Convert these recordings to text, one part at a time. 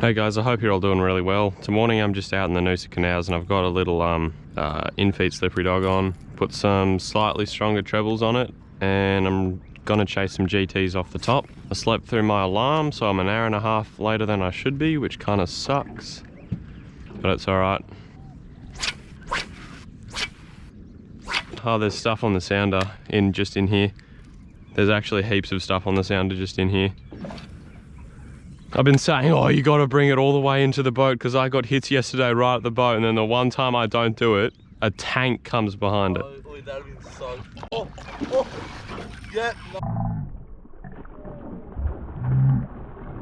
Hey guys, I hope you're all doing really well. This morning I'm just out in the Noosa canals and I've got a little in-feet slippery dog on. Put some slightly stronger trebles on it and I'm gonna chase some GTs off the top. I slept through my alarm, so I'm an hour and a half later than I should be, which kind of sucks, but it's alright. Oh, there's stuff on the sounder just in here. There's actually heaps of stuff on the sounder just in here. I've been saying, oh, you gotta bring it all the way into the boat because I got hits yesterday right at the boat, and then the one time I don't do it, a tank comes behind it. Oh, that'd be so... Oh, yeah. No.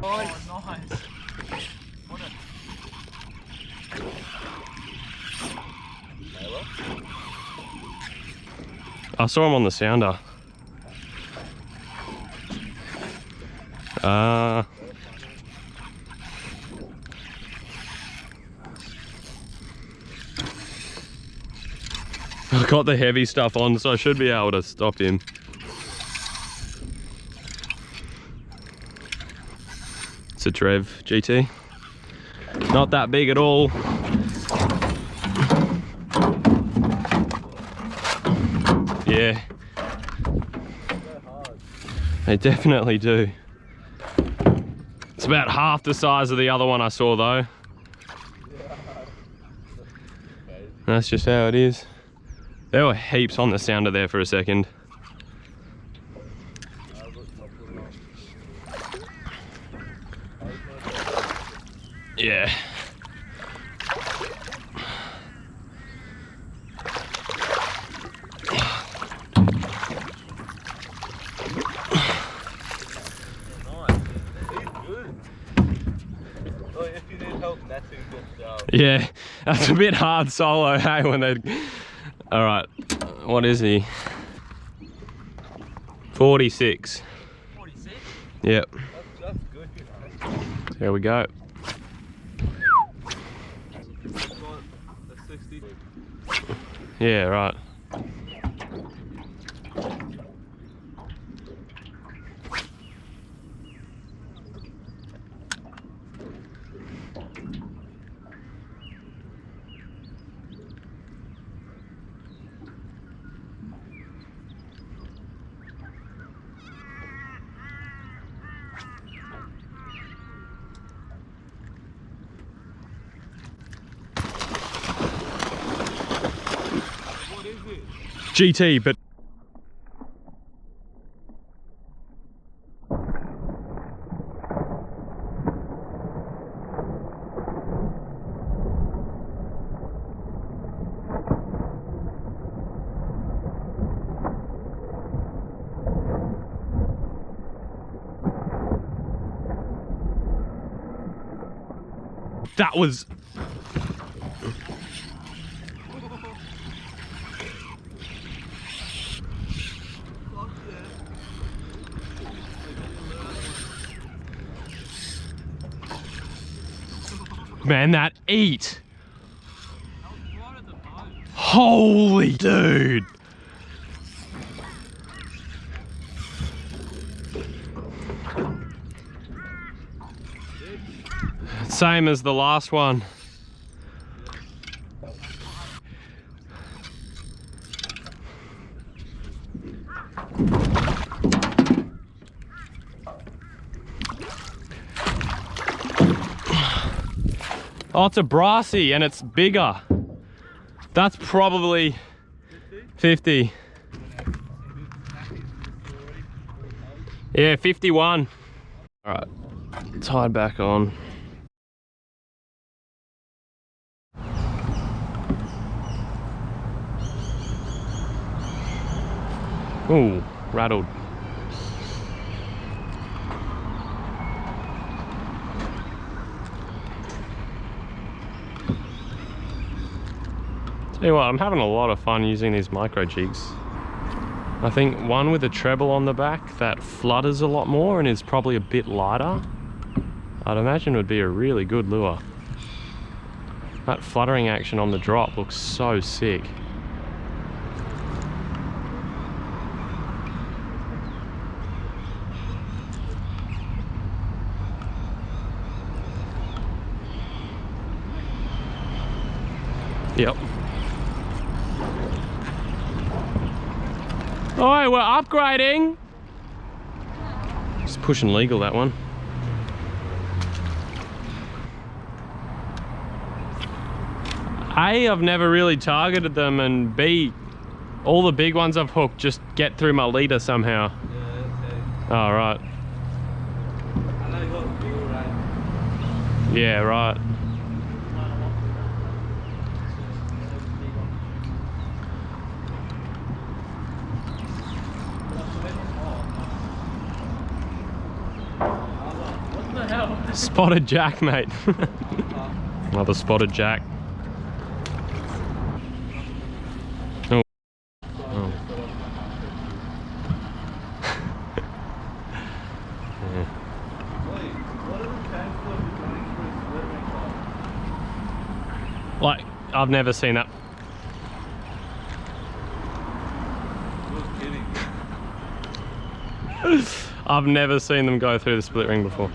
Nice. Oh, nice. What a... I saw him on the sounder. I got the heavy stuff on, so I should be able to stop him. It's a Trev GT. Not that big at all. Yeah. They definitely do. It's about half the size of the other one I saw though. That's just how it is. There were heaps on the sounder there for a second. Yeah. Yeah, that's a bit hard solo, hey, when they... Alright, what is he? 46. 46? Yep. That's good, you know. There we go. Yeah, right. GT, but that was... Man, that eat! Holy dude! Same as the last one. Oh, it's a brassy and it's bigger. That's probably 50. Yeah, 51. All right, tied back on. Ooh, rattled. Tell you what, I'm having a lot of fun using these micro jigs. I think one with a treble on the back that flutters a lot more and is probably a bit lighter, I'd imagine would be a really good lure. That fluttering action on the drop looks so sick. Yep. Oh, we're upgrading. Just pushing legal, that one. A, I've never really targeted them, and B, all the big ones I've hooked just get through my leader somehow. Yeah, okay. Oh, right. I know you got the bigger right. Yeah, right. What the hell? Spotted jack, mate. Another spotted jack. Oh. Oh. Yeah. Wait, what are the chances of you running through a split ring? Like, I've never seen that. You're kidding. I've never seen them go through the split ring before.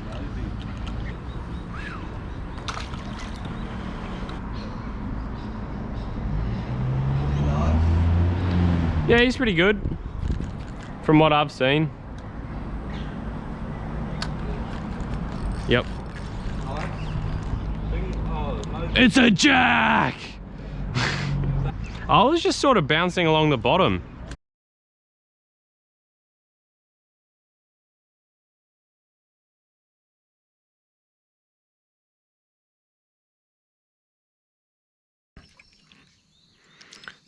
Yeah, he's pretty good from what I've seen. Yep. It's a jack! I was just sort of bouncing along the bottom.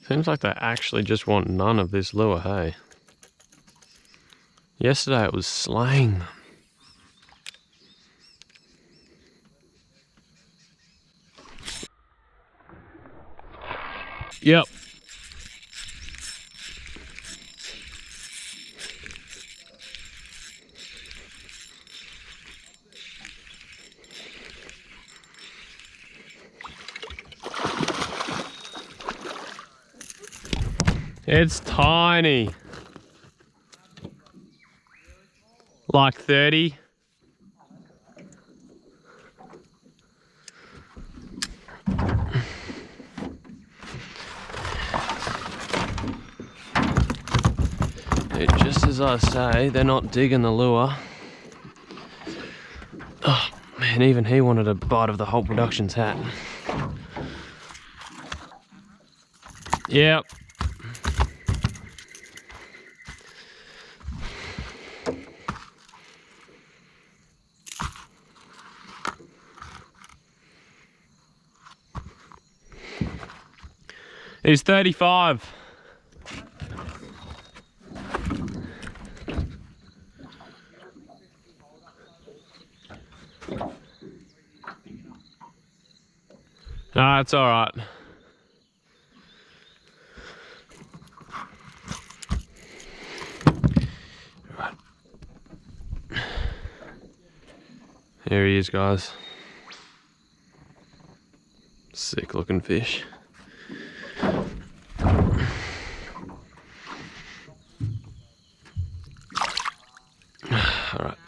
Seems like they actually just want none of this lure, hey? Yesterday it was slaying them. Yep. It's tiny. Like 30. Just as I say, they're not digging the lure. Oh man, even he wanted a bite of the whole production's hat. Yep. He's 35. No, it's all right. Right. Here he is, guys. Sick looking fish. All right.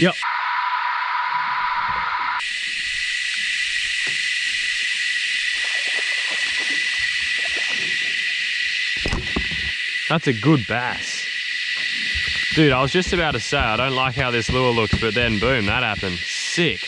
Yep. That's a good bass. Dude, I was just about to say, I don't like how this lure looks, but then boom, that happened. Sick.